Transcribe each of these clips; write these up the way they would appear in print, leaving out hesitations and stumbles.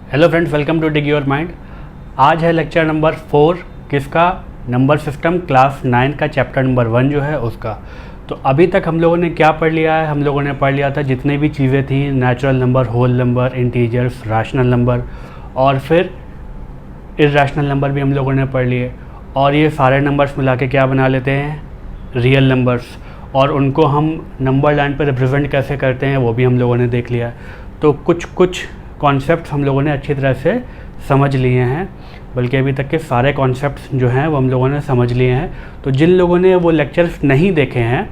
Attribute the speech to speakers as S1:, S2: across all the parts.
S1: Hello friends, welcome to dig your mind. आज है lecture number 4 किसका, नंबर सिस्टम क्लास 9 का चैप्टर नंबर 1 जो है उसका। तो अभी तक हम लोगों ने क्या पढ़ लिया है, हम लोगों ने पढ़ लिया था जितने भी चीज़ें थी, natural number, whole number, integers, rational number और फिर इर्रेशनल नंबर भी हम लोगों ने पढ़ लिए। और ये सारे नंबर्स मिला के क्या बना लेते हैं, रियल नंबर्स, और उनको हम नंबर लाइन पर रिप्रेजेंट कैसे करते हैं वो भी हम लोगों ने देख लिया। तो कुछ कॉन्सेप्ट हम लोगों ने अच्छी तरह से समझ लिए हैं, बल्कि अभी तक के सारे कॉन्सेप्ट्स जो हैं वो हम लोगों ने समझ लिए हैं। तो जिन लोगों ने वो लेक्चर्स नहीं देखे हैं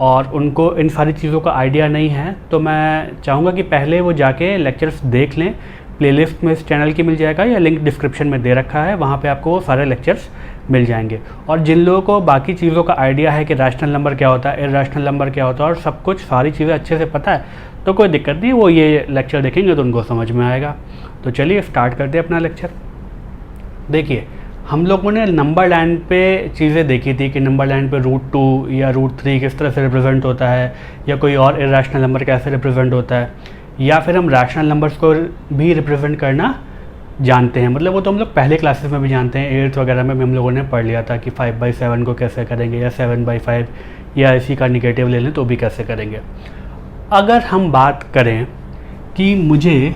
S1: और उनको इन सारी चीज़ों का आइडिया नहीं है, तो मैं चाहूँगा कि पहले वो जाके लेक्चर्स देख लें। प्लेलिस्ट में इस चैनल की मिल जाएगा या लिंक डिस्क्रिप्शन में दे रखा है, वहाँ पे आपको वो सारे लेक्चर्स मिल जाएंगे। और जिन लोगों को बाकी चीज़ों का आइडिया है कि रैशनल नंबर क्या होता है, इर्रेशनल नंबर क्या होता है और सब कुछ सारी चीज़ें अच्छे से पता है, तो कोई दिक्कत नहीं, वो ये लेक्चर देखेंगे तो उनको समझ में आएगा। तो चलिए स्टार्ट करते हैं अपना लेक्चर। देखिए, हम लोगों ने नंबर लाइन पे चीज़ें देखी थी कि नंबर लाइन पे √2 या √3 किस तरह से रिप्रेजेंट होता है, या कोई और इर्रेशनल नंबर कैसे रिप्रेजेंट होता है, या फिर हम रैशनल नंबर्स को भी रिप्रेजेंट करना जानते हैं। मतलब वो तो हम लोग पहले क्लासेस में भी जानते हैं, 8th वगैरह में भी हम लोगों ने पढ़ लिया था कि 5/7 को कैसे करेंगे, या 7/5 या इसी का निगेटिव ले लें तो भी कैसे करेंगे। अगर हम बात करें कि मुझे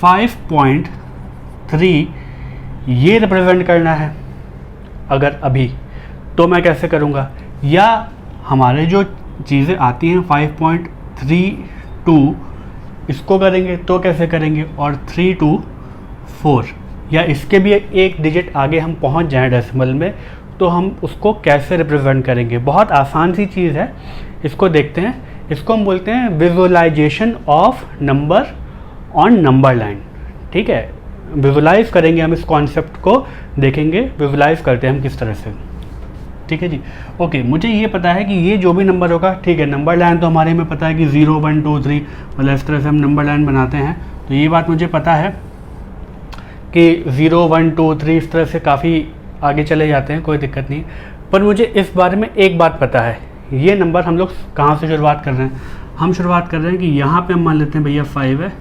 S1: 5.3 ये रिप्रेजेंट करना है अगर अभी, तो मैं कैसे करूँगा, या हमारे जो चीज़ें आती हैं 5.32 इसको करेंगे तो कैसे करेंगे, और 3 to 4 या इसके भी एक डिजिट आगे हम पहुंच जाएं डेसिमल में, तो हम उसको कैसे रिप्रेजेंट करेंगे। बहुत आसान सी चीज़ है, इसको देखते हैं। इसको हम बोलते हैं visualisation of number on number line. ठीक है, विजुलाइज करेंगे हम इस कॉन्सेप्ट को, देखेंगे विजुलाइज करते हैं हम किस तरह से। ठीक है जी, ओके। मुझे ये पता है कि ये जो भी नंबर होगा, ठीक है, नंबर लाइन तो हमारे में पता है कि 0 1 2 3, मतलब इस तरह से हम नंबर लाइन बनाते हैं। तो ये बात मुझे पता है कि 0 1 2 3 इस तरह से काफ़ी आगे चले जाते हैं, कोई दिक्कत नहीं। पर मुझे इस बारे में एक बात पता है, ये नंबर हम लोग कहाँ से शुरुआत कर रहे हैं। हम शुरुआत कर रहे हैं कि यहाँ पे हम मान लेते हैं भैया 5 है,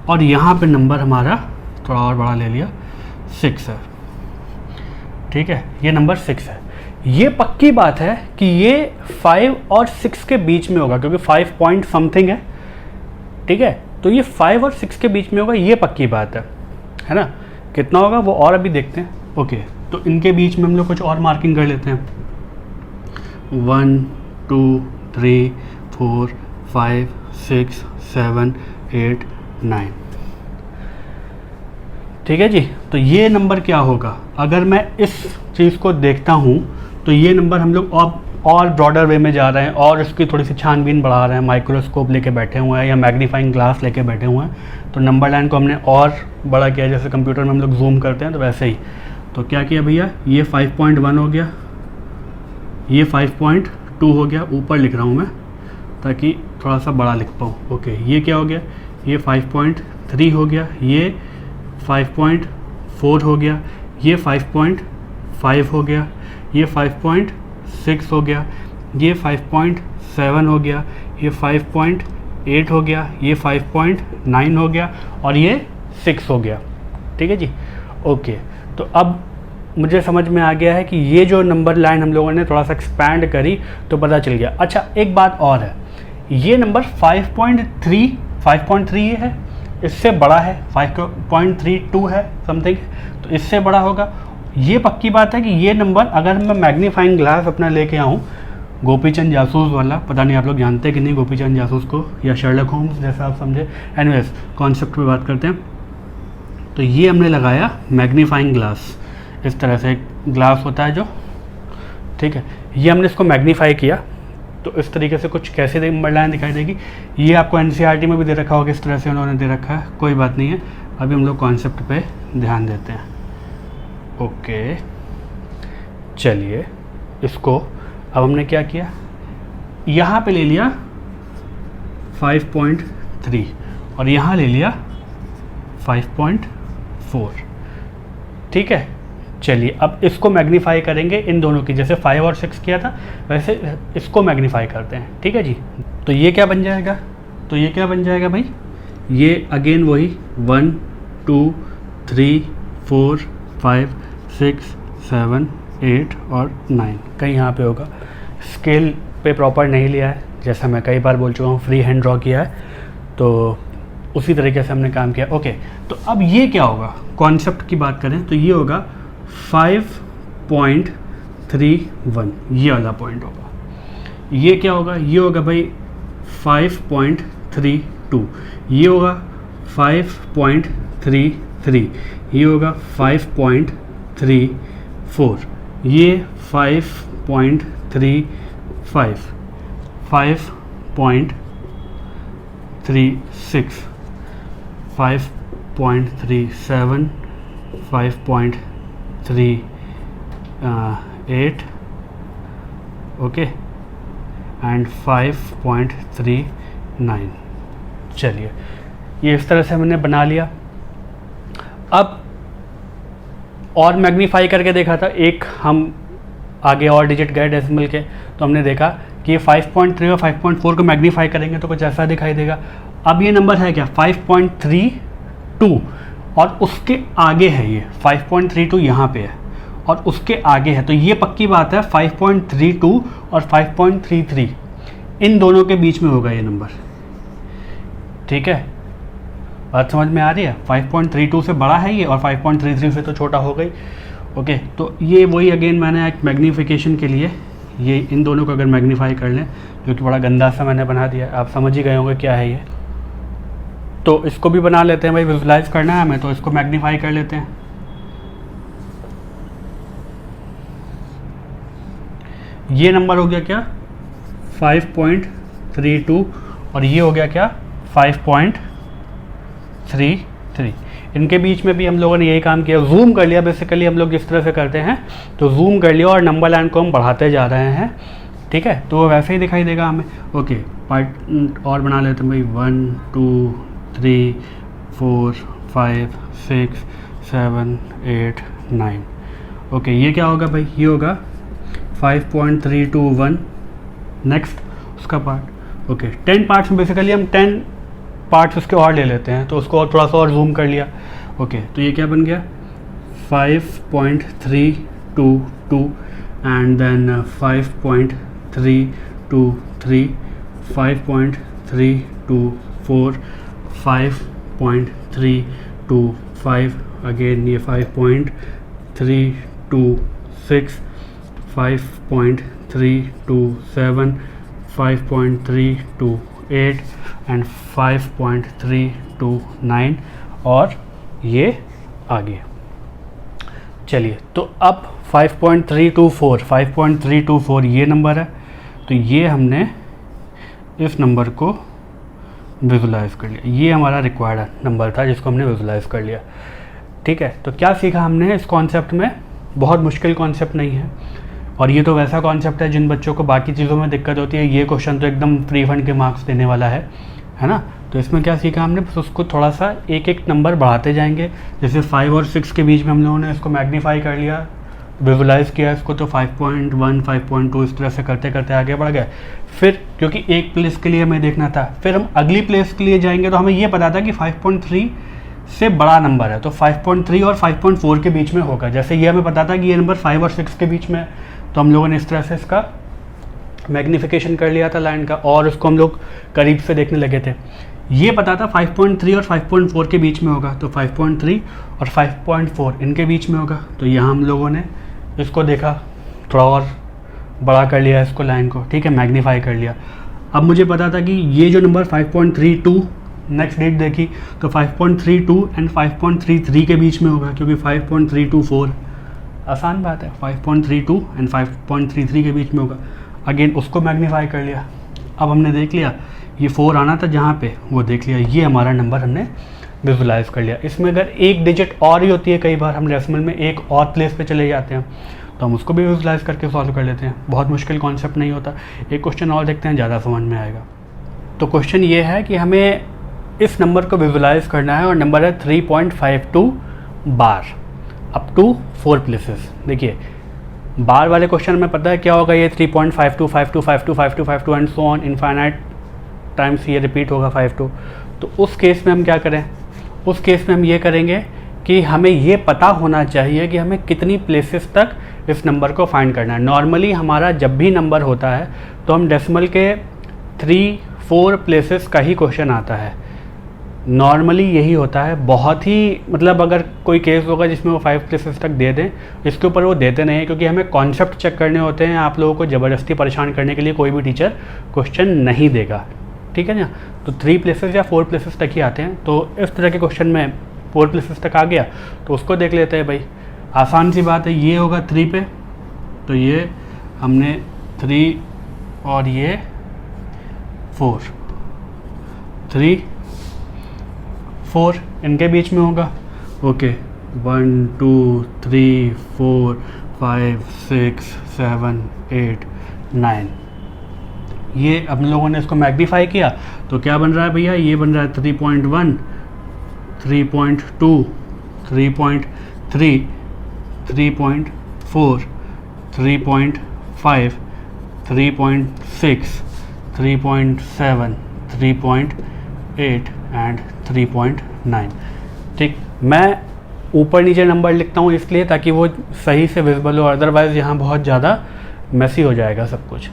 S1: और यहाँ पे नंबर हमारा थोड़ा और बड़ा ले लिया 6 है। ठीक है, ये नंबर 6 है। ये पक्की बात है कि ये 5 और 6 के बीच में होगा, क्योंकि 5 पॉइंट समथिंग है। ठीक है, तो ये 5 और 6 के बीच में होगा, ये पक्की बात है ना। कितना होगा वो और अभी देखते हैं। ओके, तो इनके बीच में हम लोग कुछ और मार्किंग कर लेते हैं। 1 2 3 4 5 6 7 8 9। ठीक है जी, तो ये नंबर क्या होगा, अगर मैं इस चीज़ को देखता हूँ तो ये नंबर हम लोग और ब्रॉडर वे में जा रहे हैं, और इसकी थोड़ी सी छानबीन बढ़ा रहे हैं, माइक्रोस्कोप लेके बैठे हुए हैं या मैग्नीफाइंग ग्लास लेके बैठे हुए हैं। तो नंबर लाइन को हमने और बड़ा किया, जैसे कंप्यूटर में हम लोग जूम करते हैं तो वैसे ही। तो क्या किया भैया, ये 5.1 हो गया, ये 5.2 हो गया, ऊपर लिख रहा हूँ मैं ताकि थोड़ा सा बड़ा लिख पाऊँ। ओके, ये क्या हो गया, ये 5.3 हो गया, ये 5.4 हो गया, ये 5.5 हो गया, ये 5.6 हो गया, ये 5.7 हो गया, ये 5.8 हो गया, ये 5.9 हो गया, और ये 6 हो गया। ठीक है जी, ओके। तो अब मुझे समझ में आ गया है कि ये जो नंबर लाइन हम लोगों ने थोड़ा सा एक्सपैंड करी तो पता चल गया। अच्छा, एक बात और है, ये नंबर 5.3 ये है, इससे बड़ा है, 5.32 है समथिंग, तो इससे बड़ा होगा। ये पक्की बात है कि ये नंबर अगर मैं मैग्नीफाइंग ग्लास अपना लेके आऊँ, गोपीचंद जासूस वाला, पता नहीं आप लोग जानते हैं कि नहीं गोपीचंद जासूस को, या शर्लक होम्स जैसा आप समझे। एनीवेज, कॉन्सेप्ट पे बात करते हैं। तो ये हमने लगाया मैग्नीफाइंग ग्लास, इस तरह से एक ग्लास होता है जो, ठीक है, ये हमने इसको मैग्नीफाई किया तो इस तरीके से कुछ कैसे नंबर लाइन दिखाई देगी। ये आपको एनसीईआरटी में भी दे रखा होगा, इस तरह से उन्होंने दे रखा है, कोई बात नहीं है। अभी हम लोग कॉन्सेप्ट पे ध्यान देते हैं। ओके, चलिए, इसको अब हमने क्या किया, यहाँ पे ले लिया 5.3 और यहाँ ले लिया 5.4। ठीक है, चलिए अब इसको मैग्नीफाई करेंगे, इन दोनों की, जैसे 5 और 6 किया था वैसे इसको मैग्नीफाई करते हैं। ठीक है जी, तो ये क्या बन जाएगा, तो ये क्या बन जाएगा भाई, ये अगेन वही 1 2 3 4 5 6 7 8 और 9 कहीं यहाँ पे होगा। स्केल पे प्रॉपर नहीं लिया है, जैसा मैं कई बार बोल चुका हूँ, फ्री हैंड ड्रॉ किया है, तो उसी तरीके से हमने काम किया। ओके, तो अब ये क्या होगा, कॉन्सेप्ट की बात करें तो ये होगा 5.31, ये वाला पॉइंट होगा। ये क्या होगा, ये होगा भाई 5.32, ये होगा 5.33, ये होगा 5.34, ये 5.35, 5.36, 5.37, 5.38, ओके, एंड 5.39। चलिए, ये इस तरह से हमने बना लिया। अब और मैग्नीफाई करके देखा था, एक हम आगे और डिजिट गए डेसिमल के, तो हमने देखा कि 5.3 और 5.4 को मैग्नीफाई करेंगे तो कुछ ऐसा दिखाई देगा। अब ये नंबर है क्या, 5.32, और उसके आगे है ये 5.32 यहाँ पे है और उसके आगे है, तो ये पक्की बात है 5.32 और 5.33 इन दोनों के बीच में होगा ये नंबर। ठीक है, बात समझ में आ रही है। 5.32 से बड़ा है ये और 5.33 से तो छोटा हो गई। ओके, तो ये वही अगेन मैंने एक मैग्नीफिकेशन के लिए ये इन दोनों को अगर मैग्नीफाई कर लें, जो कि बड़ा गंदा सा मैंने बना दिया, आप समझ ही गए होंगे क्या है ये। तो इसको भी बना लेते हैं भाई, विजुलाइज करना है हमें, तो इसको मैग्नीफाई कर लेते हैं। ये नंबर हो गया क्या 5.32 और ये हो गया क्या 5.33। इनके बीच में भी हम लोगों ने यही काम किया, जूम कर लिया। बेसिकली हम लोग जिस तरह से करते हैं, तो जूम कर लिया और नंबर लाइन को हम बढ़ाते जा रहे हैं। ठीक है, तो वैसे ही दिखाई देगा हमें। ओके, पार्ट और बना लेते हैं भाई, 1 2 3 4 5 6 7 8 9। ओके, ये क्या होगा भाई, ये होगा 5.321। नेक्स्ट उसका पार्ट। ओके, 10 पार्ट्स में बेसिकली हम 10 पार्ट्स उसके और ले लेते हैं, तो उसको और थोड़ा सा और जूम कर लिया। ओके, तो ये क्या बन गया 5.322 एंड देन 5.323, 5.324, 5.325, अगेन ये 5.326, 5.327, 5.328 एंड 5.329 और ये आगे। चलिए, तो अब 5.324 ये नंबर है, तो ये हमने इस नंबर को विजुलाइज कर लिया। ये हमारा रिक्वायर्ड नंबर था जिसको हमने विजुलाइज कर लिया। ठीक है, तो क्या सीखा हमने इस कॉन्सेप्ट में, बहुत मुश्किल कॉन्सेप्ट नहीं है, और ये तो वैसा कॉन्सेप्ट है जिन बच्चों को बाकी चीज़ों में दिक्कत होती है, ये क्वेश्चन तो एकदम फ्री फंड के मार्क्स देने वाला है ना। तो इसमें क्या सीखा हमने, बस उसको थोड़ा सा एक एक नंबर बढ़ाते जाएंगे। जैसे 5 और 6 के बीच में हम लोगों ने इसको मैग्नीफाई कर लिया, विजुलाइज किया इसको, तो 5.1 5.2 इस तरह से करते करते आगे बढ़ गए। फिर क्योंकि एक प्लेस के लिए हमें देखना था, फिर हम अगली प्लेस के लिए जाएंगे, तो हमें ये पता था कि 5.3 से बड़ा नंबर है, तो 5.3 और 5.4 के बीच में होगा। जैसे ये हमें पता था कि ये नंबर 5 और 6 के बीच में है, तो हम लोगों ने इस तरह से इसका मैग्नीफिकेशन कर लिया था लाइन का, और उसको हम लोग करीब से देखने लगे थे। ये पता था 5.3 और 5.4 के बीच में होगा, तो 5.3 और 5.4 इनके बीच में होगा। तो यहाँ हम लोगों ने इसको देखा, थोड़ा और बड़ा कर लिया इसको, लाइन को। ठीक है, मैग्नीफाई कर लिया। अब मुझे पता था कि ये जो नंबर 5.32, नेक्स्ट डेट देखी तो 5.32 एंड 5.33 के बीच में होगा, क्योंकि 5.324 आसान बात है, 5.32 एंड 5.33 के बीच में होगा। अगेन उसको मैग्नीफाई कर लिया। अब हमने देख लिया ये 4 आना था जहाँ पे, वो देख लिया, ये हमारा नंबर हमने विजुलाइज कर लिया। इसमें अगर एक डिजिट और ही होती है, कई बार हम डेसिमल में एक और प्लेस पे चले जाते हैं, तो हम उसको भी विजुलाइज करके सॉल्व कर लेते हैं। बहुत मुश्किल कॉन्सेप्ट नहीं होता। एक क्वेश्चन और देखते हैं, ज़्यादा समझ में आएगा। तो क्वेश्चन ये है कि हमें इस नंबर को विजुलाइज करना है, और नंबर है 3.52 बार अप टू 4 प्लेसेस। देखिए, बार वाले क्वेश्चन में पता है क्या होगा, ये 3.52 52 52 52 52 and so on infinite times ये रिपीट होगा 52। तो उस केस में हम क्या करें, उस केस में हम ये करेंगे कि हमें ये पता होना चाहिए कि हमें कितनी प्लेसेस तक इस नंबर को फाइंड करना है। नॉर्मली हमारा जब भी नंबर होता है तो हम डेसिमल के 3-4 प्लेसेस का ही क्वेश्चन आता है, नॉर्मली यही होता है। बहुत ही मतलब अगर कोई केस होगा जिसमें वो 5 प्लेसेस तक दे दें, इसके ऊपर वो देते नहीं हैं, क्योंकि हमें कॉन्सेप्ट चेक करने होते हैं। आप लोगों को ज़बरदस्ती परेशान करने के लिए कोई भी टीचर क्वेश्चन नहीं देगा, ठीक है ना। तो 3 प्लेसेस या 4 प्लेसेस तक ही आते हैं। तो इस तरह के क्वेश्चन में 4 प्लेसेस तक आ गया तो उसको देख लेते हैं भाई। आसान सी बात है, ये होगा 3 पे, तो ये हमने 3 और ये 4, 3 4 इनके बीच में होगा। ओके 1 2 3 4 5 6 7 8 9, ये हम लोगों ने इसको मैग्नीफाई किया तो क्या बन रहा है भैया, ये बन रहा है 3.1 3.2 3.3 3.4 3.5 3.6 3.7 3.8 एंड 3.9। ठीक, मैं ऊपर नीचे नंबर लिखता हूँ इसलिए ताकि वो सही से विजिबल हो, अदरवाइज़ यहाँ बहुत ज़्यादा मैसी हो जाएगा सब कुछ।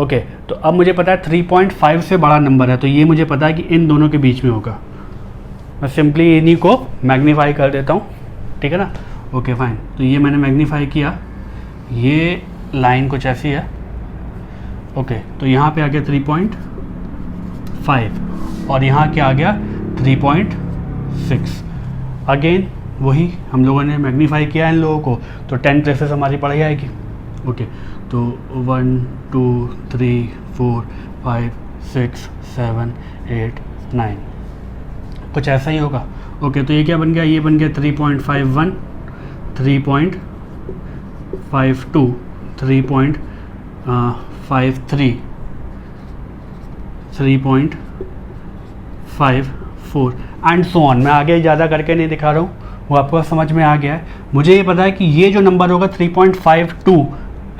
S1: ओके, तो अब मुझे पता है 3.5 से बड़ा नंबर है, तो ये मुझे पता है कि इन दोनों के बीच में होगा। मैं सिंपली इन्हीं को मैग्नीफाई कर देता हूँ, ठीक है ना। ओके फाइन, तो ये मैंने मैग्नीफाई किया, ये लाइन कुछ ऐसी है। ओके, तो यहाँ पे आ गया 3.5 और यहाँ क्या आ गया 3.6। अगेन वही हम लोगों ने मैग्नीफाई किया इन लोगों को, तो 10 प्लेसेस हमारी पड़ जाएगी। ओके, तो 1 2 3 4 5 6 7 8 9 कुछ ऐसा ही होगा। ओके, तो ये क्या बन गया, ये बन गया 3.51 3.52 3.53 3.54 एंड सो ऑन। मैं आगे ज़्यादा करके नहीं दिखा रहा हूँ, वो आपको समझ में आ गया है। मुझे ये पता है कि ये जो नंबर होगा 3.52,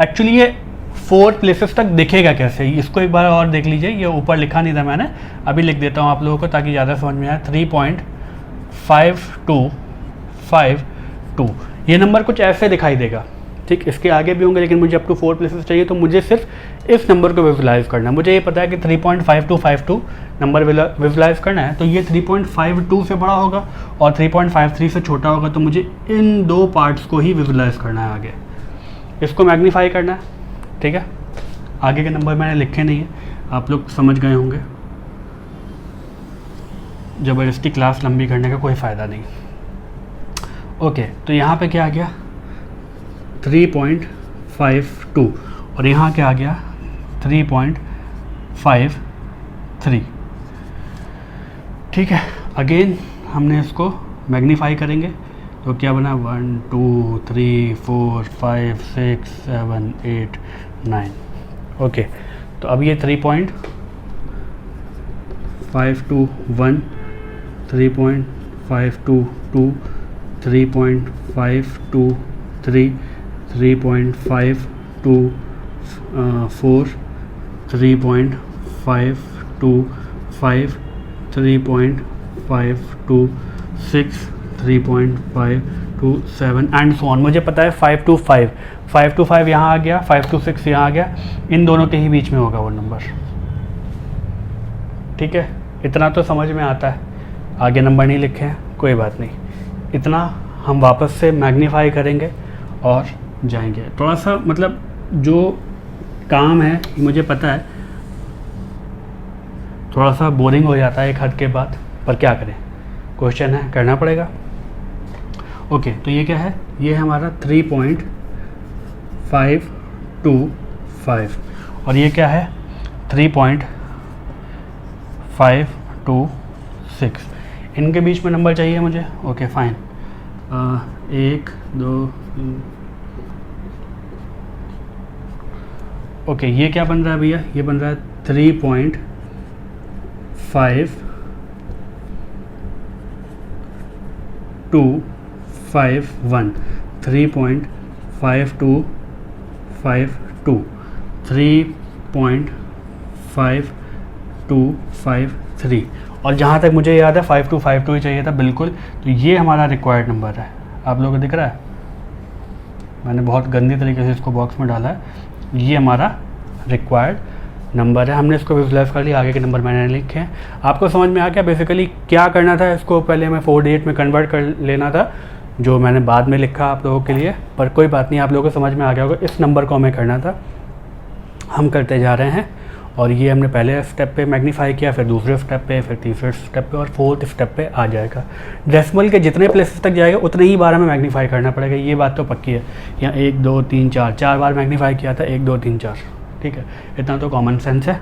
S1: एक्चुअली ये 4 प्लेसेस तक दिखेगा कैसे, इसको एक बार और देख लीजिए। ये ऊपर लिखा नहीं था मैंने, अभी लिख देता हूँ आप लोगों को ताकि ज़्यादा समझ में आए। 3.5252, ये नंबर कुछ ऐसे दिखाई देगा। ठीक, इसके आगे भी होंगे लेकिन मुझे अप टू 4 प्लेसेस चाहिए, तो मुझे सिर्फ इस नंबर को विजुलाइज करना है। मुझे ये पता है कि 3.5252 नंबर विजुलाइज करना है, तो ये 3.52 से बड़ा होगा और 3.53 से छोटा होगा, तो मुझे इन 2 पार्ट्स को ही विजुलाइज करना है आगे, इसको मैग्नीफाई करना है। ठीक है, आगे के नंबर मैंने लिखे नहीं है, आप लोग समझ गए होंगे। ज़बरदस्ती क्लास लंबी करने का कोई फ़ायदा नहीं। ओके, तो यहाँ पे क्या आ गया 3.52 और यहाँ क्या आ गया 3.53। ठीक है, अगेन हमने इसको मैग्नीफाई करेंगे तो क्या बना 1 2 3 4 5 6 7 8 9। ओके, तो अब ये 3.521 3.522 3.523 3.524 3.525 3.526 3.527 एंड सो ऑन। मुझे पता है 525 यहाँ आ गया, 526 यहाँ आ गया, इन दोनों के ही बीच में होगा वो नंबर। ठीक है, इतना तो समझ में आता है, आगे नंबर नहीं लिखे हैं, कोई बात नहीं। इतना हम वापस से मैग्नीफाई करेंगे और जाएंगे। थोड़ा सा मतलब जो काम है मुझे पता है थोड़ा सा बोरिंग हो जाता है एक हद के बाद, पर क्या करें, क्वेश्चन है, करना पड़ेगा। ओके, तो ये क्या है, ये है हमारा 3.525 और ये क्या है 3.526। इनके बीच में नंबर चाहिए मुझे। ओके फाइन, 1 2 ओके, ये क्या बन रहा है भैया, ये बन रहा है 3.521 3.5252 3.5253 और जहाँ तक मुझे याद है 5252 ही चाहिए था बिल्कुल। तो ये हमारा रिक्वायर्ड नंबर है, आप लोगों को दिख रहा है, मैंने बहुत गंदी तरीके से इसको बॉक्स में डाला है। ये हमारा रिक्वायर्ड नंबर है, हमने इसको विजुलाइज कर लिया, आगे के नंबर मैंने लिखे हैं। आपको समझ में आ गया बेसिकली क्या करना था, इसको पहले मैं 4 डिजिट में कन्वर्ट कर लेना था, जो मैंने बाद में लिखा आप लोगों के लिए, पर कोई बात नहीं, आप लोगों को समझ में आ गया होगा। इस नंबर को हमें करना था, हम करते जा रहे हैं। और ये हमने पहले स्टेप पे मैग्नीफाई किया, फिर दूसरे स्टेप पे, फिर तीसरे स्टेप पे और फोर्थ स्टेप पे आ जाएगा। डेसिमल के जितने प्लेसेस तक जाएगा उतने ही बार हमें मैग्नीफाई करना पड़ेगा, ये बात तो पक्की है। यहाँ 1 2 3 4 बार मैग्नीफाई किया था, 1 2 3 4, ठीक है, इतना तो कॉमन सेंस है।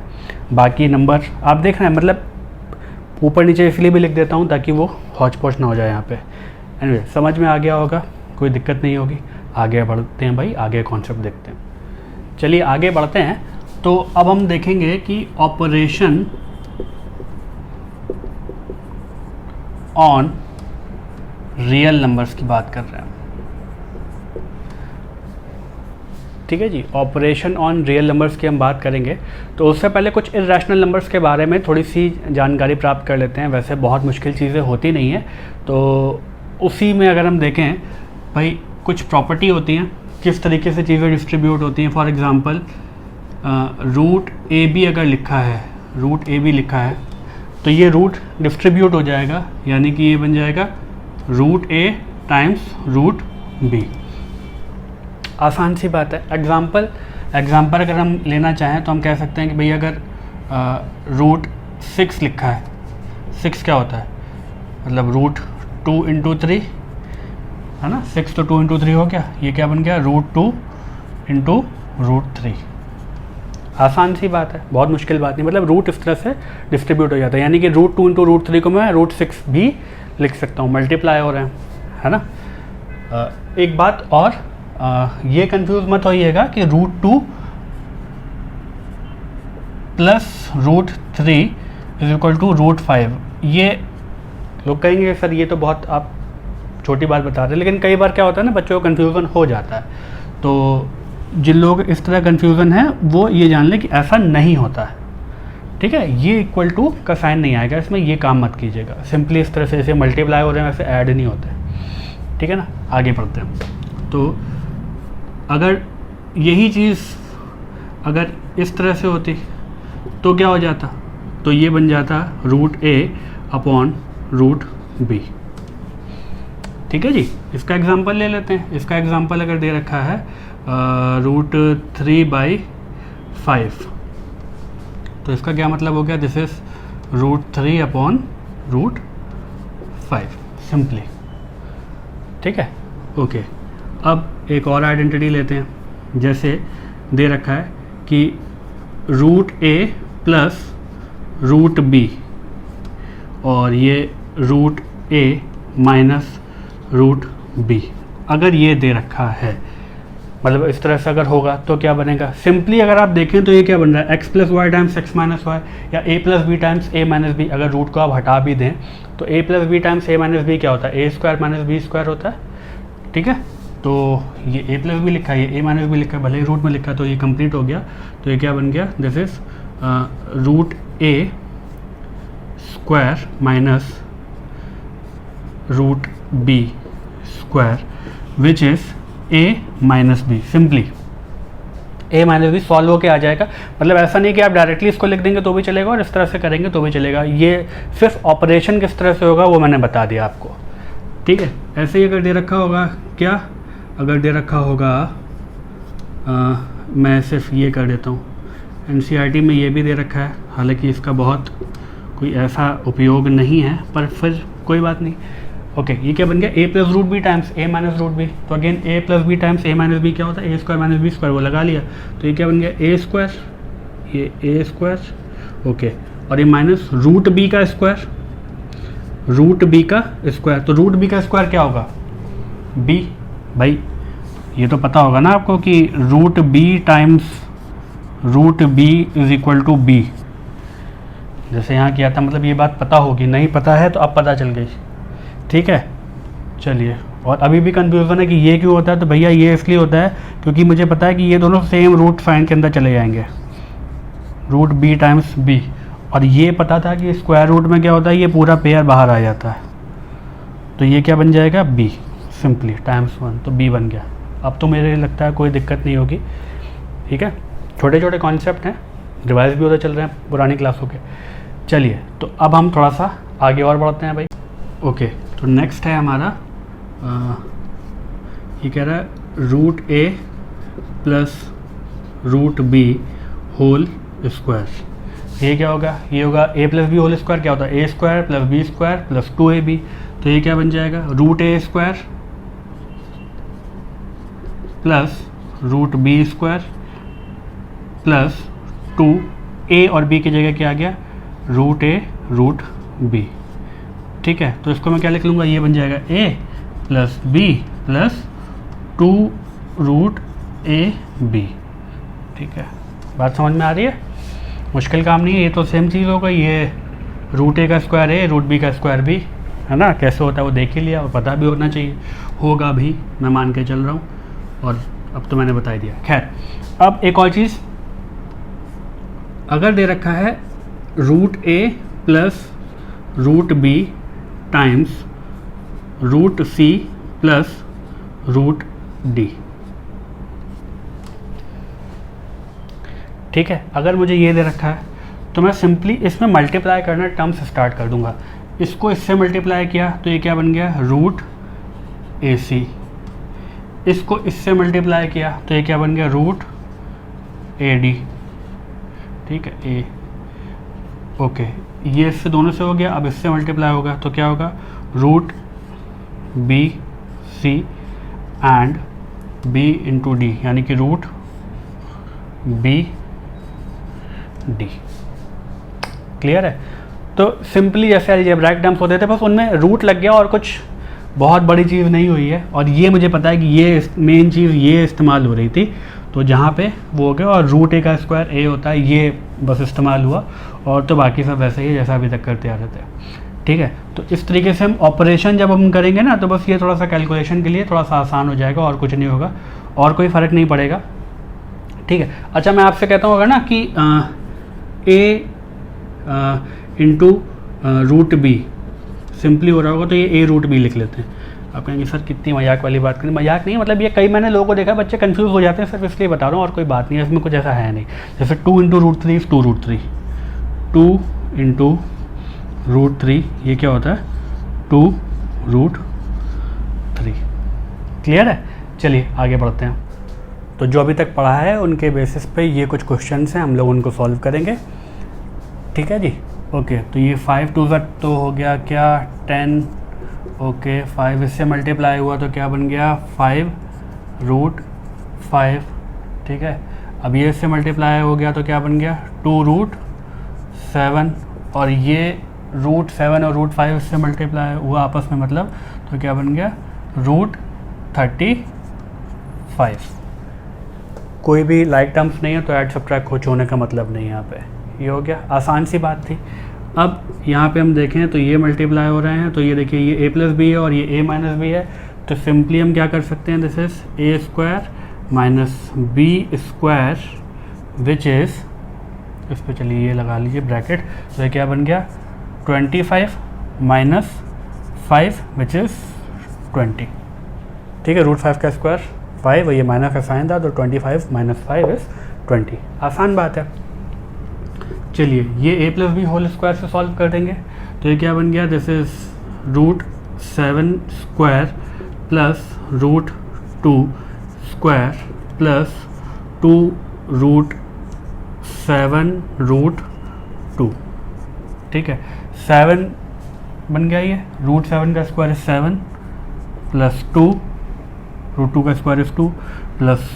S1: बाकी नंबर आप देख रहे हैं, मतलब ऊपर नीचे इसलिए भी लिख देता हूँ ताकि वो हौच पौच ना हो जाए यहाँ पे। एनीवे समझ में आ गया होगा, कोई दिक्कत नहीं होगी। आगे बढ़ते हैं भाई, आगे कॉन्सेप्ट देखते हैं। चलिए आगे बढ़ते हैं। तो अब हम देखेंगे कि ऑपरेशन ऑन रियल नंबर्स की बात कर रहे हैं, ठीक है जी। ऑपरेशन ऑन रियल नंबर्स की हम बात करेंगे, तो उससे पहले कुछ इर्रेशनल नंबर्स के बारे में थोड़ी सी जानकारी प्राप्त कर लेते हैं। वैसे बहुत मुश्किल चीज़ें होती नहीं हैं, तो उसी में अगर हम देखें भाई, कुछ प्रॉपर्टी होती हैं, किस तरीके से चीज़ें डिस्ट्रीब्यूट होती हैं। For example root A B अगर लिखा है, रूट ए बी लिखा है, तो ये रूट डिस्ट्रीब्यूट हो जाएगा, यानी कि ये बन जाएगा रूट ए टाइम्स रूट बी। आसान सी बात है। एग्ज़ाम्पल अगर हम लेना चाहें तो हम कह सकते हैं कि भाई अगर रूट 6 लिखा है, 6 क्या होता है, मतलब रूट 2 इंटू 3 है ना, 6 तो 2 इंटू 3 हो गया, ये क्या बन गया रूट 2 इंटू रूट 3। आसान सी बात है, बहुत मुश्किल बात नहीं, मतलब रूट इस तरह से डिस्ट्रीब्यूट हो जाता है, यानी कि रूट 2 इंटू रूट 3 को मैं रूट 6 भी लिख सकता हूँ, मल्टीप्लाई हो रहे हैं, है ना। एक बात और, ये कंफ्यूज मत होइएगा कि root 2 plus root 3 is equal to root 5। ये लोग कहेंगे सर ये तो बहुत आप छोटी बात बता रहे हैं, लेकिन कई बार क्या होता है ना, बच्चों को कन्फ्यूज़न हो जाता है। तो जिन लोग इस तरह कन्फ्यूज़न है वो ये जान लें कि ऐसा नहीं होता है, ठीक है। ये इक्वल टू का साइन नहीं आएगा इसमें, ये काम मत कीजिएगा। सिंपली इस तरह से जैसे मल्टीप्लाई हो रहे हैं वैसे ऐड नहीं होते, ठीक है ना। आगे बढ़ते हैं। तो अगर यही चीज़ अगर इस तरह से होती तो क्या हो जाता, तो ये बन जाता रूट ए अपॉन रूट बी, ठीक है जी। इसका एग्जांपल ले लेते हैं। इसका एग्जांपल अगर दे रखा है रूट 3/5, तो इसका क्या मतलब हो गया, this is root 3 upon root 5 simply, ठीक है, ओके। अब एक और आइडेंटिटी लेते हैं, जैसे दे रखा है कि root A plus root B, और ये रूट ए माइनस रूट बी, अगर ये दे रखा है, मतलब इस तरह से अगर होगा तो क्या बनेगा। सिंपली अगर आप देखें तो ये क्या बन रहा है, X plus Y times X minus Y, या A plus B times A minus B. अगर रूट को आप हटा भी दें तो A plus B times A minus B क्या होता है, A square minus B square होता है, ठीक है। तो ये ए प्लस बी लिखा है, ये ए माइनस बी लिखा है, भले ही रूट में लिखा है, तो ये कंप्लीट हो गया। तो ये क्या बन गया, this is root A square minus root B square which is A minus B. Simply A minus B solve होके आ जाएगा। मतलब ऐसा नहीं कि आप डायरेक्टली इसको लिख देंगे तो भी चलेगा और इस तरह से करेंगे तो भी चलेगा। ये सिर्फ ऑपरेशन किस तरह से होगा वो मैंने बता दिया आपको, ठीक है। ऐसे ही अगर दे रखा होगा, क्या अगर दे रखा होगा, मैं सिर्फ ये कर देता हूँ, एनसीईआरटी में ये भी दे रखा है, हालांकि इसका बहुत कोई ऐसा उपयोग नहीं है, पर फिर कोई बात नहीं, ओके। ये क्या बन गया, ए plus root B times A minus root B. तो again A plus B times A minus B क्या होता है, A square minus B square, वो लगा लिया। तो ये क्या बन गया, ए स्क्वायर, ये ए स्क्वायर, ओके, और ये माइनस रूट बी का स्क्वायर, रूट बी का स्क्वायर। तो रूट बी का स्क्वायर क्या होगा, बी। भाई ये तो पता होगा ना आपको कि root B times root B is equal to B, जैसे यहाँ किया था, मतलब ये बात पता होगी। नहीं पता है तो अब पता चल गई, ठीक है। चलिए, और अभी भी कंफ्यूजन है कि ये क्यों होता है, तो भैया ये इसलिए होता है क्योंकि मुझे पता है कि ये दोनों सेम रूट साइन के अंदर चले जाएंगे, रूट बी टाइम्स बी, और ये पता था कि स्क्वायर रूट में क्या होता है, ये पूरा पेयर बाहर आ जाता है, तो ये क्या बन जाएगा b सिंपली टाइम्स 1, तो b बन गया। अब तो मेरे लगता है कोई दिक्कत नहीं होगी, ठीक है। छोटे छोटे कॉन्सेप्ट हैं, रिवाइज भी होते चल रहे हैं पुरानी क्लासों के। चलिए तो अब हम थोड़ा सा आगे और बढ़ते हैं भाई। ओके, तो नेक्स्ट है हमारा ये कह रहा है root a plus root b whole square. ये क्या होगा, ये होगा a plus B whole square, क्या होता है a square plus B square plus 2ab। तो ये क्या बन जाएगा, root a square plus root B square plus 2a और b की जगह क्या आ गया, रूट a रूट b। ठीक है, तो इसको मैं क्या लिख लूँगा, ये बन जाएगा a plus B plus 2 root a b। ठीक है, बात समझ में आ रही है, मुश्किल काम नहीं है, ये तो सेम चीज़ होगा, ये रूट a का स्क्वायर a रूट b का स्क्वायर b, है ना। कैसे होता है वो देख ही लिया और पता भी होना चाहिए, होगा भी, मैं मान के चल रहा हूँ, और अब तो मैंने बता ही दिया। खैर, अब एक और चीज़, अगर दे रखा है root a plus root b times root c plus root d, ठीक है। अगर मुझे ये दे रखा है तो मैं सिंपली इसमें मल्टीप्लाई करना टर्म्स स्टार्ट कर दूंगा। इसको इससे मल्टीप्लाई किया तो ये क्या बन गया, रूट ac। इसको इससे मल्टीप्लाई किया तो ये क्या बन गया, रूट ad। ठीक है, a, ओके, ये इससे दोनों से हो गया, अब इससे मल्टीप्लाई होगा तो क्या होगा, root b c and b into D, यानी कि रूट b d। क्लियर है। तो सिंपली जैसे अलजेब्राइक टर्म्स होते थे, बस उनमें रूट लग गया और कुछ बहुत बड़ी चीज़ नहीं हुई है। और ये मुझे पता है कि ये मेन चीज़ ये इस्तेमाल हो रही थी, तो जहाँ पे वो हो गया, और रूट a का स्क्वायर a होता है, ये बस इस्तेमाल हुआ, और तो बाकी सब वैसे ही जैसा अभी तक करते आ रहे थे। ठीक है, तो इस तरीके से हम ऑपरेशन जब हम करेंगे ना, तो बस ये थोड़ा सा कैलकुलेशन के लिए थोड़ा सा आसान हो जाएगा, और कुछ नहीं होगा, और कोई फ़र्क नहीं पड़ेगा। ठीक है, अच्छा मैं आपसे कहता हूँ अगर ना कि a into root B simply हो रहा होगा, तो ये a रूट बी लिख लेते हैं। आप कहेंगे सर कितनी मजाक वाली बात करें, मजाक नहीं, मतलब ये कई मैंने लोगों को देखा, बच्चे कंफ्यूज हो जाते हैं, सिर्फ इसलिए बता रहा हूँ, और कोई बात नहीं है इसमें, कुछ ऐसा है नहीं। जैसे 2 into root 3 is 2 root 3, 2 into root 3 ये क्या होता है, 2 रूट 3। क्लियर है, चलिए आगे बढ़ते हैं। तो जो अभी तक पढ़ा है उनके बेसिस पे ये कुछ क्वेश्चन हैं, हम लोग उनको सॉल्व करेंगे। ठीक है जी, ओके। तो ये 5 2 तो हो गया क्या, 10। ओके, 5 इससे मल्टीप्लाई हुआ तो क्या बन गया, 5 रूट 5। ठीक है, अब ये इससे मल्टीप्लाई हो गया तो क्या बन गया, 2 रूट 7। और ये रूट 7 और रूट 5 इससे मल्टीप्लाई हुआ आपस में, मतलब तो क्या बन गया, रूट 35। कोई भी लाइक टर्म्स नहीं है तो ऐड सब्ट्रैक्ट कुछ होने का मतलब नहीं है यहाँ पे, ये हो गया, आसान सी बात थी। अब यहाँ पे हम देखें तो ये मल्टीप्लाई हो रहे हैं, तो ये देखिए ये a प्लस बी है और ये a माइनस बी है, तो सिंपली हम क्या कर सकते हैं, this is a square minus B square which is, इस पर चलिए ये लगा लीजिए ब्रैकेट, तो ये क्या बन गया, 25 माइनस 5 विच इज़ 20। ठीक है, रूट 5 का स्क्वायर 5, ये माइनस का साइन था, तो 25 माइनस 5 इज़ 20। आसान बात है। चलिए ये a plus B whole square से सॉल्व कर देंगे, तो ये क्या बन गया, this is root 7 square plus root 2 square plus 2 root 7 root 2। ठीक है, 7 बन गया, ये रूट 7 का स्क्वायर इज 7 प्लस 2 रूट 2 का स्क्वायर इज 2 प्लस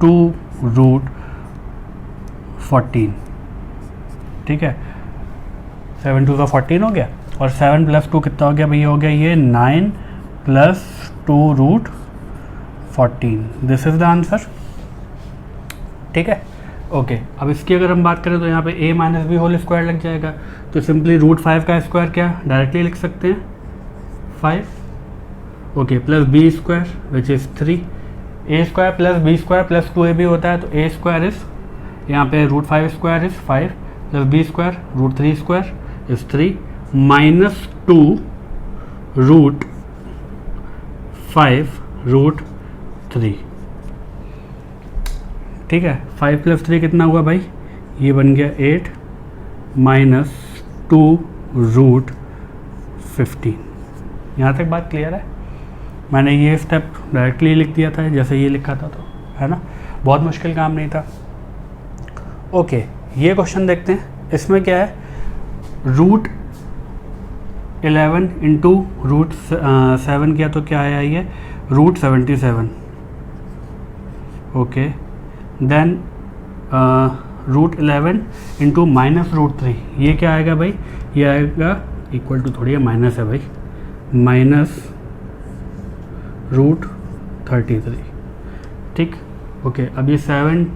S1: 2 रूट 14। ठीक है, 7 2 का 14 हो गया, और 7 प्लस 2 कितना हो गया भैया, हो गया ये 9 plus 2 root 14। This is the answer. ठीक है, ओके। अब इसकी अगर हम बात करें तो यहाँ पे a minus B whole square लग जाएगा, तो सिंपली रूट 5 का स्क्वायर क्या डायरेक्टली लिख सकते हैं, 5। Okay, plus B square which is 3, a square plus B square plus 2ab होता है, तो a स्क्वायर इज़, यहाँ पे root 5 square is 5 plus B square root 3 square is 3 minus 2 root 5 root 3। ठीक है, 5 प्लस 3 कितना हुआ भाई, ये बन गया 8 माइनस 2 रूट 15। यहाँ तक बात क्लियर है। मैंने ये स्टेप डायरेक्टली लिख दिया था जैसे ये लिखा था, तो है ना, बहुत मुश्किल काम नहीं था। ओके, ये क्वेश्चन देखते हैं। इसमें क्या है, रूट 11 इंटू रूट 7 किया तो क्या आया, ये root 77। Okay, then root 11 into minus root 3, ये क्या आएगा भाई, ये आएगा इक्वल टू, थोड़ी है माइनस है भाई, माइनस रूट 33। ठीक, ओके, अब ये 7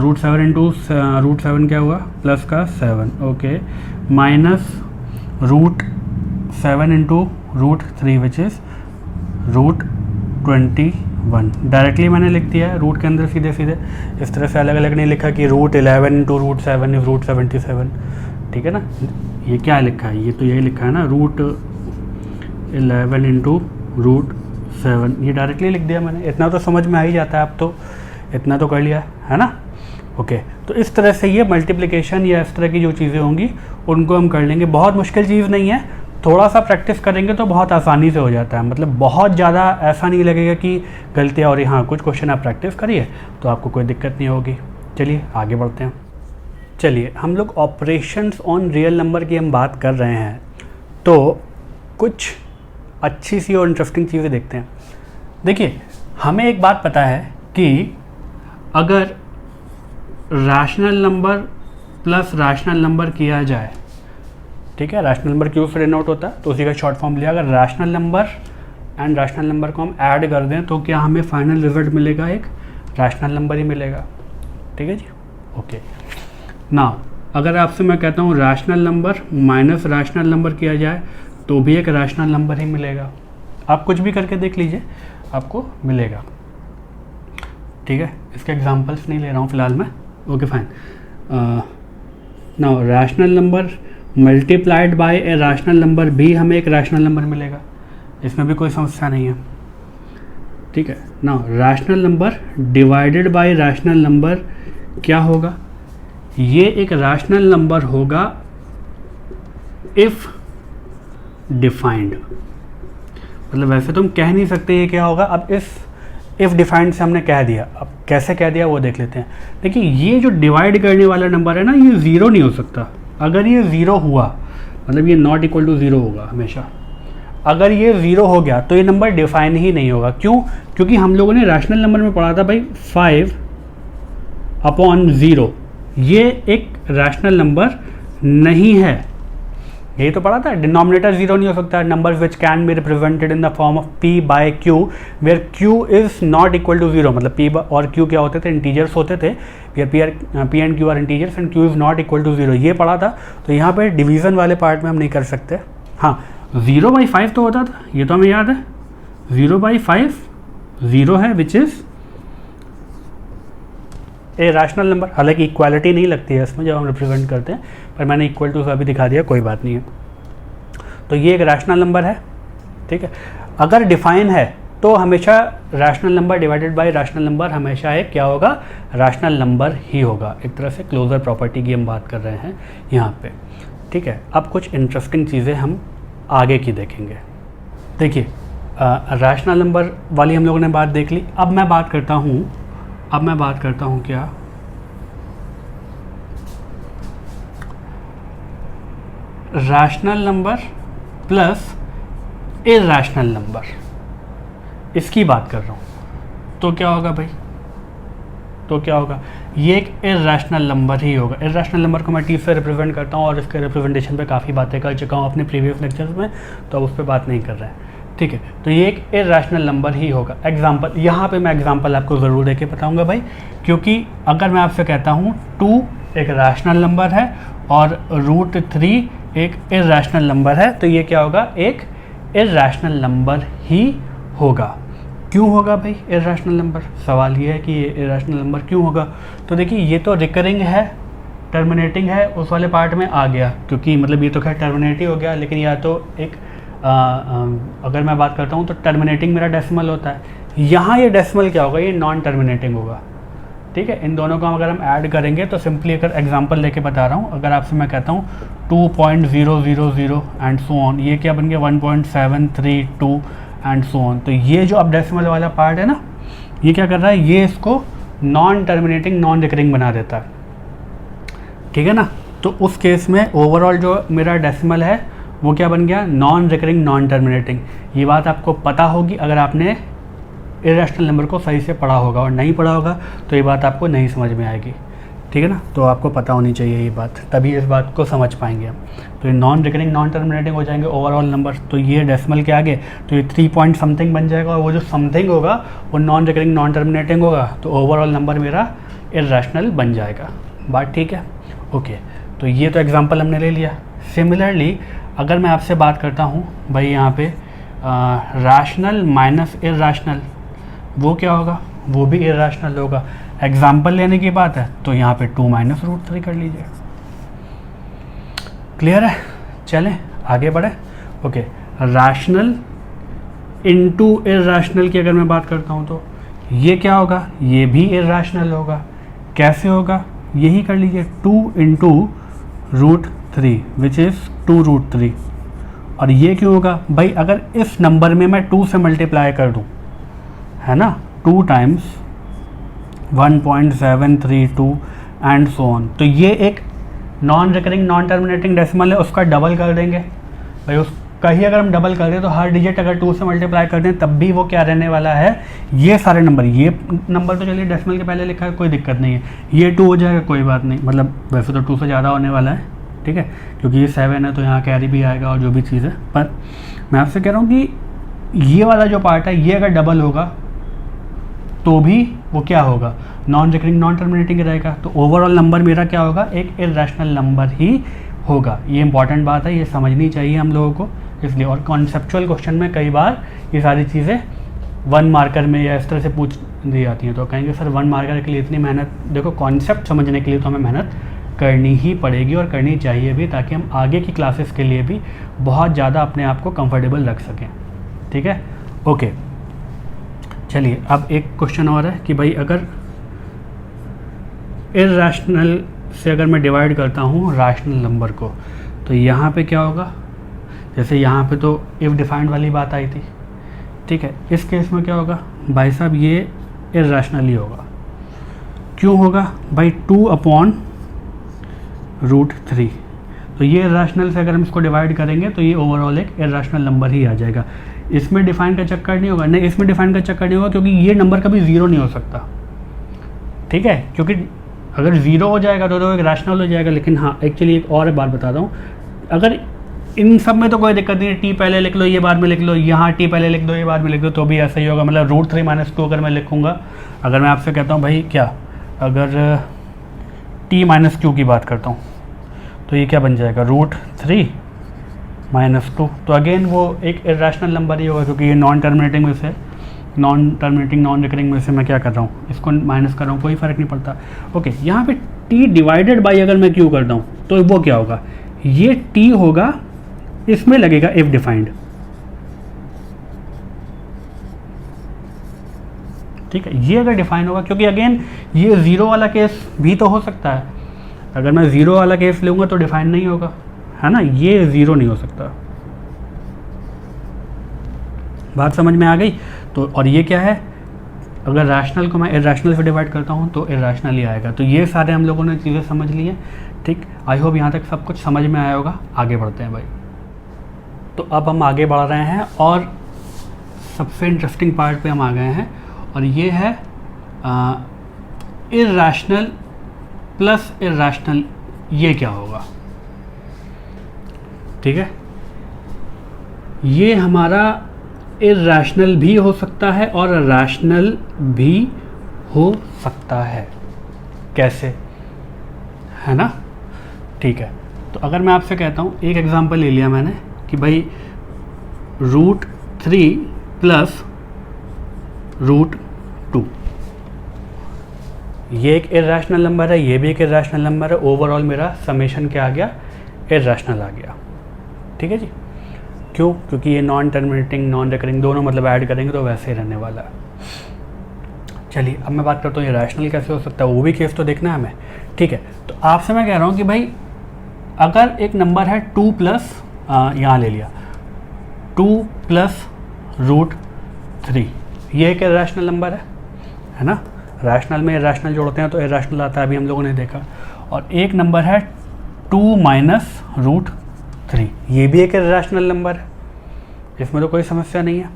S1: रूट 7 इंटू रूट 7 क्या हुआ, प्लस का 7। Okay, minus root 7 into root 3 which is root 21। Directly मैंने लिख दिया है रूट के अंदर सीधे सीधे, इस तरह से अलग अलग नहीं लिखा कि root 11 into root 7 is root 77। ठीक है ना, ये क्या लिखा है, ये तो यही लिखा है ना, रूट 11 इंटू रूट 7, ये डायरेक्टली लिख दिया मैंने। इतना तो समझ में आ ही जाता है, अब तो इतना तो कर लिया है ना। ओके, तो इस तरह से ये मल्टीप्लिकेशन या इस तरह की जो चीज़ें होंगी उनको हम कर लेंगे। बहुत मुश्किल चीज़ नहीं है, थोड़ा सा प्रैक्टिस करेंगे तो बहुत आसानी से हो जाता है। मतलब बहुत ज़्यादा ऐसा नहीं लगेगा कि गलतियाँ हो रही। हाँ, कुछ क्वेश्चन आप प्रैक्टिस करिए तो आपको कोई दिक्कत नहीं होगी। चलिए आगे बढ़ते हैं। चलिए, हम लोग ऑपरेशंस ऑन रियल नंबर की हम बात कर रहे हैं, तो कुछ अच्छी सी और इंटरेस्टिंग चीज़ें देखते हैं। देखिए, हमें एक बात पता है कि अगर rational number plus rational number किया जाए, ठीक है, रैशनल नंबर क्यों से डिनोट होता है, तो उसी का शॉर्ट फॉर्म लिया। अगर rational number and rational number को हम ऐड कर दें तो क्या हमें फाइनल रिजल्ट मिलेगा, एक रैशनल नंबर ही मिलेगा। ठीक है जी, ओके। नाउ अगर आपसे मैं कहता हूँ rational number minus rational number किया जाए तो भी एक रैशनल नंबर ही मिलेगा। आप कुछ भी करके देख लीजिए, आपको मिलेगा। ठीक है, इसके एग्जांपल्स नहीं ले रहा हूँ फिलहाल मैं। Okay fine. Now rational number multiplied by a rational number भी हमें एक रैशनल नंबर मिलेगा, इसमें भी कोई समस्या नहीं है। ठीक है, now rational number divided by rational number क्या होगा, ये एक रैशनल नंबर होगा इफ डिफाइंड। मतलब वैसे तो हम कह नहीं सकते ये क्या होगा, अब इफ डिफाइंड से हमने कह दिया। अब कैसे कह दिया वो देख लेते हैं। देखिए, ये जो डिवाइड करने वाला नंबर है ना, ये ज़ीरो नहीं हो सकता। अगर ये ज़ीरो हुआ मतलब ये नॉट इक्वल टू ज़ीरो होगा हमेशा। अगर ये ज़ीरो हो गया तो ये नंबर डिफाइन ही नहीं होगा। क्यों? क्योंकि हम लोगों ने रैशनल नंबर में पढ़ा था भाई 5/0, ये एक रैशनल नंबर नहीं है। यही तो पढ़ा था, डिनोमिनेटर जीरो नहीं हो सकता। Numbers which can be represented in the form of p by q where q is not equal to zero. मतलब p और q क्या होते थे, इंटीजर्स होते थे। p and q are integers and q is not equal to zero, ये पढ़ा था। तो यहाँ पे डिवीजन वाले पार्ट में हम नहीं कर सकते। हाँ, 0/5 तो होता था, ये तो हमें याद है। 0/5 0 है which is a rational number. हालांकि इक्वालिटी नहीं लगती है इसमें जब हम रिप्रेजेंट करते हैं, पर मैंने इक्वल टू से अभी दिखा दिया, कोई बात नहीं है। तो ये एक रैशनल नंबर है। ठीक है, अगर डिफाइन है तो हमेशा rational number divided by rational number हमेशा एक क्या होगा, रैशनल नंबर ही होगा। एक तरह से क्लोजर प्रॉपर्टी की हम बात कर रहे हैं यहाँ पे। ठीक है, अब कुछ इंटरेस्टिंग चीज़ें हम आगे की देखेंगे। देखिए, रैशनल नंबर वाली हम लोगों ने बात देख ली। अब मैं बात करता हूँ क्या, rational number plus irrational number, इसकी बात कर रहा हूँ। तो क्या होगा भाई, तो क्या होगा, ये एक इरैशनल नंबर ही होगा। इरैशनल नंबर को मैं टी से रिप्रेजेंट करता हूँ और इसके रिप्रेजेंटेशन पे काफ़ी बातें कर चुका हूँ अपने प्रीवियस लेक्चर्स में, तो अब उस पर बात नहीं कर रहे हैं। ठीक है, तो ये एक इरैशनल नंबर ही होगा। एग्जाम्पल, यहाँ पे मैं एग्जाम्पल आपको ज़रूर देके बताऊँगा भाई, क्योंकि अगर मैं आपसे कहता हूँ 2 एक रैशनल नंबर है और √3 एक इरैशनल नंबर है, तो ये क्या होगा, एक इरैशनल नंबर ही होगा। क्यों होगा भाई इरैशनल नंबर? सवाल ये है कि ये इरैशनल नंबर क्यों होगा। तो देखिए, ये तो रिकरिंग है, टर्मिनेटिंग है उस वाले पार्ट में आ गया, क्योंकि मतलब ये तो खैर टर्मिनेट ही हो गया, लेकिन या तो एक अगर मैं बात करता हूँ तो टर्मिनेटिंग मेरा डेसिमल होता है, यहाँ ये डेसिमल क्या होगा, ये नॉन टर्मिनेटिंग होगा। ठीक है, इन दोनों को अगर हम ऐड करेंगे तो सिंपली अगर एग्जांपल लेके बता रहा हूँ, अगर आपसे मैं कहता हूँ 2.000 एंड सो ऑन, ये क्या बन गया 1.732 एंड सो ऑन। तो ये जो अब डेसिमल वाला पार्ट है ना, ये क्या कर रहा है, ये इसको नॉन टर्मिनेटिंग नॉन रिकरिंग बना देता है। ठीक है ना, तो उस केस में ओवरऑल जो मेरा डेसिमल है वो क्या बन गया, नॉन रिकरिंग नॉन टर्मिनेटिंग। ये बात आपको पता होगी अगर आपने इरेशनल नंबर को सही से पढ़ा होगा, और नहीं पढ़ा होगा तो ये बात आपको नहीं समझ में आएगी। ठीक है ना, तो आपको पता होनी चाहिए ये बात, तभी इस बात को समझ पाएंगे हम। तो ये नॉन रिकरिंग नॉन टर्मिनेटिंग हो जाएंगे ओवरऑल नंबर, तो ये डेसिमल के आगे तो ये 3 पॉइंट समथिंग बन जाएगा, और वो जो समथिंग होगा वो नॉन रिकरिंग नॉन टर्मिनेटिंग होगा, तो ओवरऑल नंबर मेरा इरेशनल बन जाएगा। बात ठीक है, ओके। तो ये तो एग्जांपल हमने ले लिया। सिमिलरली अगर मैं आपसे बात करता हूँ भाई यहाँ पे रैशनल माइनस इरेशनल, वो क्या होगा, वो भी इरेशनल होगा। एग्जाम्पल लेने की बात है तो यहाँ पे 2 - √3 कर लीजिए। क्लियर है, चलें आगे बढ़े। ओके, रैशनल इनटू इरेशनल की अगर मैं बात करता हूँ तो ये क्या होगा, ये भी इरेशनल होगा। कैसे होगा, यही कर लीजिए 2 × √3 विच इज़ 2√3। और ये क्यों होगा भाई, अगर इस नंबर में मैं 2 से मल्टीप्लाई कर दूँ, है ना, 2 टाइम्स 1.732 एंड सो ऑन, तो ये एक non recurring non terminating decimal है, उसका डबल कर देंगे भाई। उसका ही अगर हम डबल कर दें तो हर डिजिट अगर 2 से मल्टीप्लाई कर दें तब भी वो क्या रहने वाला है, ये सारे नंबर, ये नंबर तो चलिए डेसिमल के पहले लिखा है, कोई दिक्कत नहीं है, ये 2 हो जाएगा, कोई बात नहीं, मतलब वैसे तो 2 से ज़्यादा होने वाला है। ठीक है, क्योंकि ये 7 है तो यहाँ कैरी भी आएगा और जो भी चीज़ है। पर मैं आपसे कह रहा हूँ कि ये वाला जो पार्ट है ये अगर डबल होगा तो भी वो क्या होगा, नॉन रिकरिंग नॉन टर्मिनेटिंग रहेगा। तो ओवरऑल नंबर मेरा क्या होगा, एक इरेशनल नंबर ही होगा। ये इंपॉर्टेंट बात है, ये समझनी चाहिए हम लोगों को इसलिए। और कॉन्सेप्चुअल क्वेश्चन में कई बार ये सारी चीज़ें 1 मार्कर में या इस तरह से पूछ दी जाती हैं, तो कहेंगे सर 1 मार्कर के लिए इतनी मेहनत, देखो कॉन्सेप्ट समझने के लिए तो हमें मेहनत करनी ही पड़ेगी और करनी चाहिए भी, ताकि हम आगे की क्लासेस के लिए भी बहुत ज़्यादा अपने आप को कंफर्टेबल रख सकें। ठीक है, ओके। चलिए अब एक क्वेश्चन और है कि भाई अगर इरेशनल से अगर मैं डिवाइड करता हूँ रैशनल नंबर को, तो यहाँ पे क्या होगा, जैसे यहाँ पे तो इफ़ डिफाइंड वाली बात आई थी। ठीक है, इस केस में क्या होगा भाई साहब, ये इरेशनल ही होगा। क्यों होगा भाई, 2/√3, तो ये इरेशनल से अगर हम इसको डिवाइड करेंगे तो ये ओवरऑल एक इरेशनल नंबर ही आ जाएगा। इसमें डिफाइन का चक्कर नहीं होगा, नहीं इसमें डिफाइन का चक्कर नहीं होगा, क्योंकि ये नंबर कभी ज़ीरो नहीं हो सकता। ठीक है, क्योंकि अगर ज़ीरो हो जाएगा तो एक रैशनल हो जाएगा। लेकिन हाँ, एक्चुअली एक और बात बताता हूँ, अगर इन सब में तो कोई दिक्कत नहीं है, टी पहले लिख लो, ये बाद में लिख लो, यहाँ टी पहले लिख दो, ये बाद में लिख दो, तो भी ऐसा ही होगा। मतलब √3 - 2 अगर मैं लिखूँगा, अगर मैं आपसे कहता हूँ भाई क्या, अगर t - q की बात करता हूँ तो ये क्या बन जाएगा, √3 - 2, तो अगेन वो एक इरेशनल नंबर ही होगा, क्योंकि ये नॉन टर्मिनेटिंग में से, नॉन टर्मिनेटिंग नॉन रिकरिंग में से मैं क्या कर रहा हूँ, इसको माइनस कर रहा हूँ, कोई फ़र्क नहीं पड़ता। ओके, यहाँ पे t डिवाइडेड बाई अगर मैं q करता हूँ तो वो क्या होगा, ये t होगा, इसमें लगेगा इफ डिफाइंड। ठीक है, ये अगर डिफाइन होगा, क्योंकि अगेन ये ज़ीरो वाला केस भी तो हो सकता है। अगर मैं ज़ीरो वाला केस लूँगा तो डिफाइन नहीं होगा, है ना, ये ज़ीरो नहीं हो सकता। बात समझ में आ गई। तो और ये क्या है, अगर रैशनल को मैं इरेशनल से डिवाइड करता हूँ तो इरेशनल ही आएगा। तो ये सारे हम लोगों ने चीज़ें समझ ली हैं। ठीक, आई होप यहाँ तक सब कुछ समझ में आया होगा। आगे बढ़ते हैं भाई। तो अब हम आगे बढ़ रहे हैं और सबसे इंटरेस्टिंग पार्ट पे हम आ गए हैं, और ये है इरेशनल प्लस इरेशनल, ये क्या होगा। ठीक है, ये हमारा इरेशनल भी हो सकता है और रैशनल भी हो सकता है। कैसे, है ना। ठीक है, तो अगर मैं आपसे कहता हूँ, एक एग्जांपल ले लिया मैंने कि भाई √3 + √2, ये एक इर्रेशनल नंबर है, ये भी एक इर्रेशनल नंबर है, ओवरऑल मेरा समेशन क्या आ गया, इर्रेशनल आ गया। ठीक है जी। क्यों? क्योंकि ये नॉन टर्मिनेटिंग नॉन रिकरिंग दोनों मतलब ऐड करेंगे तो वैसे ही रहने वाला है। चलिए अब मैं बात करता हूँ ये रैशनल कैसे हो सकता है, वो भी केस तो देखना है हमें। ठीक है, तो आपसे मैं कह रहा हूँ कि भाई अगर एक नंबर है 2 प्लस यहाँ ले लिया 2 प्लस रूट 3, ये एक इर्रेशनल नंबर है ना। रैशनल में इर्रेशनल जोड़ते हैं तो इर्रेशनल आता है, अभी हम लोगों ने देखा। और एक नंबर है 2 माइनस रूट 3, ये भी एक इर्रेशनल नंबर है, इसमें तो कोई समस्या नहीं है।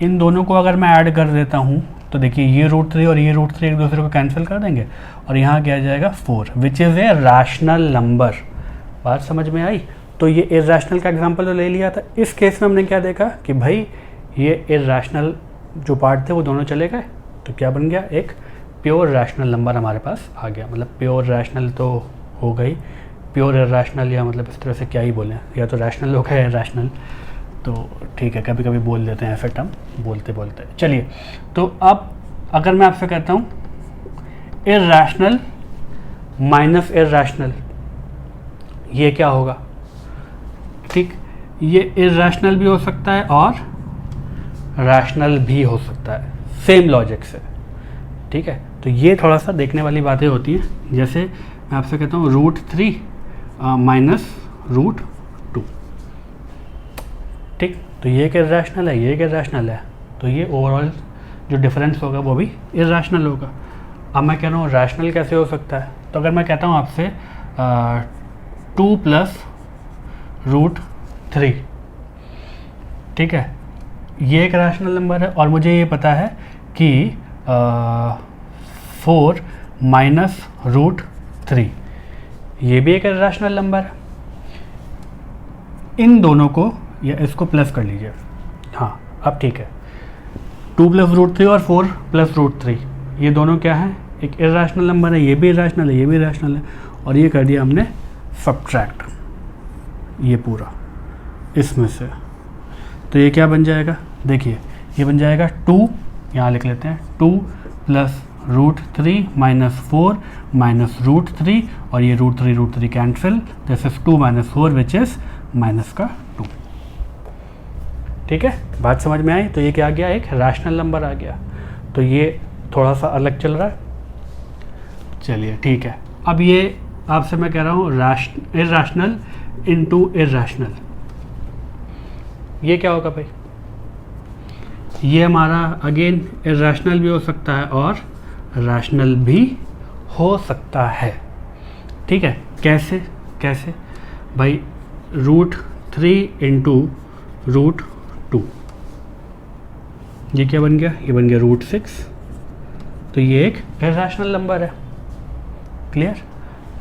S1: इन दोनों को अगर मैं ऐड कर देता हूँ तो देखिए ये रूट 3 और ये रूट 3 एक दूसरे को कैंसिल कर देंगे और यहाँ क्या आ जाएगा 4, विच इज़ ए रैशनल नंबर। बात समझ में आई? तो ये इर्रेशनल का एग्जांपल तो ले लिया था। इस केस में हमने क्या देखा कि भाई ये इर्रेशनल जो पार्ट थे वो दोनों चले गए, तो क्या बन गया, एक प्योर रैशनल नंबर हमारे पास आ गया। मतलब प्योर रैशनल तो हो गई, प्योर इर्रेशनल या मतलब इस तरह से क्या ही बोलें, या तो रैशनल हो गया इर्रेशनल, तो ठीक है कभी कभी बोल देते हैं ऐसे टर्म बोलते बोलते। चलिए, तो अब अगर मैं आपसे कहता हूँ इर्रेशनल माइनस इर्रेशनल, ये क्या होगा? ठीक, ये इर्रेशनल भी हो सकता है और रैशनल भी हो सकता है, सेम लॉजिक से। ठीक है, तो ये थोड़ा सा देखने वाली बातें होती हैं। जैसे मैं आपसे कहता हूँ रूट 3 माइनस रूट 2, ठीक, तो ये एक इर्रेशनल है, ये एक इर्रेशनल है, तो ये ओवरऑल जो डिफरेंस होगा वो भी इर्रेशनल होगा। अब मैं कह रहा हूँ रैशनल कैसे हो सकता है, तो अगर मैं कहता हूँ आपसे 2 प्लस रूट 3, ठीक है, ये एक रैशनल नंबर है और मुझे ये पता है कि 4 माइनस रूट 3, ये भी एक रैशनल नंबर है। इन दोनों को या इसको प्लस कर लीजिए, हाँ अब ठीक है, 2 प्लस रूट 3 और 4 प्लस रूट 3, ये दोनों क्या हैं, एक इर्रेशनल नंबर है, ये भी इर्रेशनल है, ये भी इर्रेशनल है, और ये कर दिया हमने सब्ट्रैक्ट, ये पूरा इसमें से, तो ये क्या बन जाएगा, देखिए ये बन जाएगा 2, यहाँ लिख लेते हैं 2 plus root 3 minus 4 minus root 3, और ये root 3 cancel, this is 2 minus 4 which is minus का 2। ठीक है, बात समझ में आई? तो ये क्या आ गया, एक रैशनल नंबर आ गया। तो ये थोड़ा सा अलग चल रहा है। चलिए ठीक है, अब ये आपसे मैं कह रहा हूँ इर्रेशनल इनटू इर्रेशनल, ये क्या होगा भाई? ये हमारा अगेन इर्रेशनल भी हो सकता है और रैशनल भी हो सकता है। ठीक है, कैसे कैसे भाई? रूट 3 इंटू रूट 2, ये क्या बन गया, ये बन गया रूट 6, तो ये एक इर्रेशनल नंबर है। क्लियर?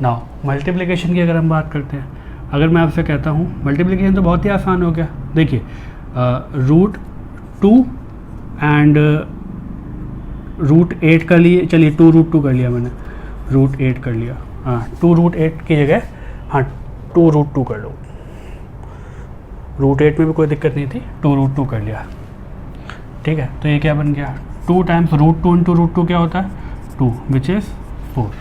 S1: नाउ मल्टीप्लिकेशन की अगर हम बात करते हैं, अगर मैं आपसे कहता हूँ मल्टीप्लिकेशन तो बहुत ही आसान हो गया। देखिए रूट 2 एंड रूट 8 कर लिए, चलिए 2 रूट 2 कर लिया मैंने, रूट 8 कर लिया, हाँ 2 रूट 8 की जगह हाँ 2 रूट 2 कर लो, रूट 8 में भी कोई दिक्कत नहीं थी, 2 रूट 2 कर लिया। ठीक है, तो ये क्या बन गया, 2 टाइम्स रूट 2 इंटू रूट 2 क्या होता है 2, विच इज़ 4।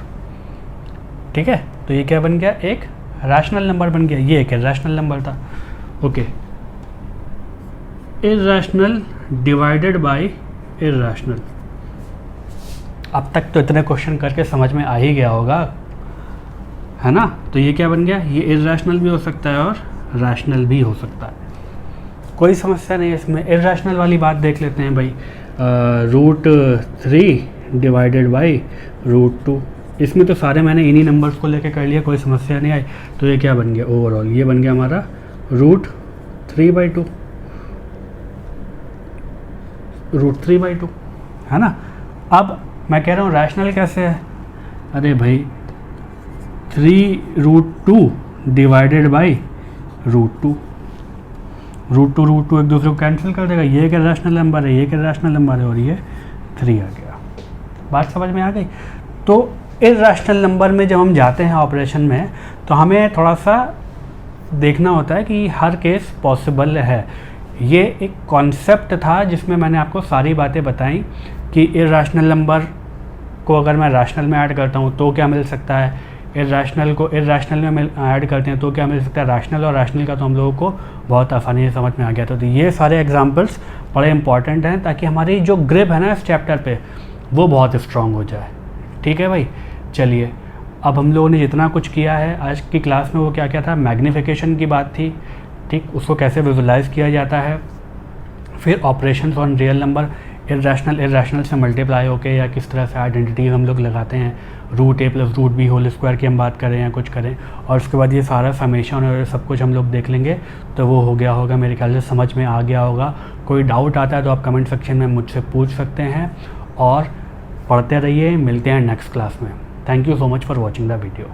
S1: ठीक है, तो ये क्या बन गया, एक रैशनल नंबर बन गया, ये एक इर्रेशनल नंबर था। Okay, irrational divided by irrational, अब तक तो इतने क्वेश्चन करके समझ में आ ही गया होगा, है ना। तो ये क्या बन गया, ये इर्रेशनल भी हो सकता है और रैशनल भी हो सकता है, कोई समस्या नहीं है इसमें। इर्रेशनल वाली बात देख लेते हैं भाई, रूट 3 डिवाइडेड बाई रूट 2, इसमें तो सारे मैंने इन्हीं नंबर्स को लेके कर लिया, कोई समस्या नहीं आई। तो ये क्या बन गया ओवरऑल, ये बन गया हमारा रूट 3/2, रूट 3/2, है ना। अब मैं कह रहा हूँ रैशनल कैसे है, अरे भाई 3 root 2 divided by root 2, root 2 एक दूसरे को कैंसिल कर देगा, ये एक रैशनल नंबर है, ये एक रैशनल नंबर है, और ये 3 आ गया। बात समझ में आ गई? तो इर्रेशनल नंबर में जब हम जाते हैं ऑपरेशन में, तो हमें थोड़ा सा देखना होता है कि हर केस पॉसिबल है। ये एक कॉन्सेप्ट था जिसमें मैंने आपको सारी बातें बताई कि इर्रेशनल नंबर को अगर मैं रैशनल में ऐड करता हूँ तो क्या मिल सकता है, इर्रेशनल को इर्रेशनल में ऐड करते हैं तो क्या मिल सकता है, रैशनल और रैशनल का तो हम लोगों को बहुत आसानी से समझ में आ गया था। तो ये सारे एग्जाम्पल्स बड़े इंपॉर्टेंट हैं ताकि हमारी जो ग्रिप है ना इस चैप्टर पे वो बहुत स्ट्रांग हो जाए। ठीक है भाई, चलिए अब हम लोगों ने जितना कुछ किया है आज की क्लास में वो क्या क्या था, मैग्नीफिकेशन की बात थी, ठीक, उसको कैसे विजुलाइज किया जाता है, फिर operations on real number, irrational से मल्टीप्लाई होके या किस तरह से आइडेंटिटीज हम लोग लगाते हैं, root A plus root B whole square की हम बात करें या कुछ करें, और उसके बाद ये सारा समेशन और सब कुछ हम लोग देख लेंगे। तो वो हो गया होगा, मेरे ख्याल से समझ में आ गया होगा। कोई डाउट आता है तो आप कमेंट सेक्शन में मुझसे पूछ सकते हैं, और पढ़ते रहिए। मिलते हैं नेक्स्ट क्लास में। Thank you so much for watching the video.